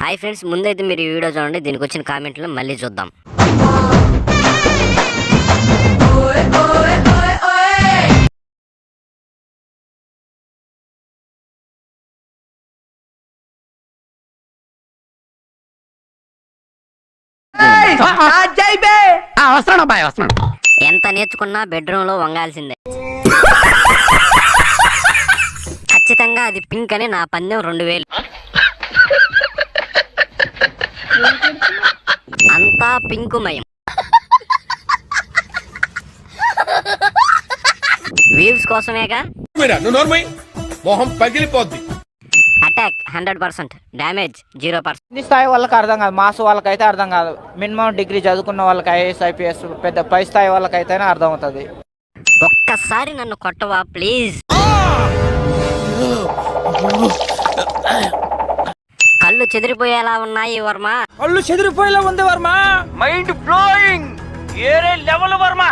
Hi friends, ముందైతే మీరు ఈ వీడియో చూడండి. దీనికి వచ్చిన కామెంట్లు మళ్ళీ చూద్దాం. ఎంత నేర్చుకున్నా బెడ్రూమ్ లో వంగాల్సిందే. ఖచ్చితంగా అది పింక్ అని నా పందెం 2000. అంతా పింకుమయం. వ్యూస్ కోసమేగా. మొహం పగిలిపోద్ది. Attack 100%, damage 0%. కింది స్థాయి వాళ్ళకి అర్థం కాదు, మాస్ వాళ్ళకైతే అర్థం కాదు. మినిమం డిగ్రీ చదువుకున్న వాళ్ళకి ఐఏఎస్ ఐపీఎస్ పెద్ద పై స్థాయి వాళ్ళకైతేనే అర్థం అవుతుంది. ఒక్కసారి నన్ను కొట్టవా ప్లీజ్. కళ్ళు చెదిరిపోయేలా ఉన్నాయి వర్మ. కళ్ళు చెదిరిపోయేలా ఉంది వర్మ. Mind blowing. ఏరే లెవెల్ వర్మ.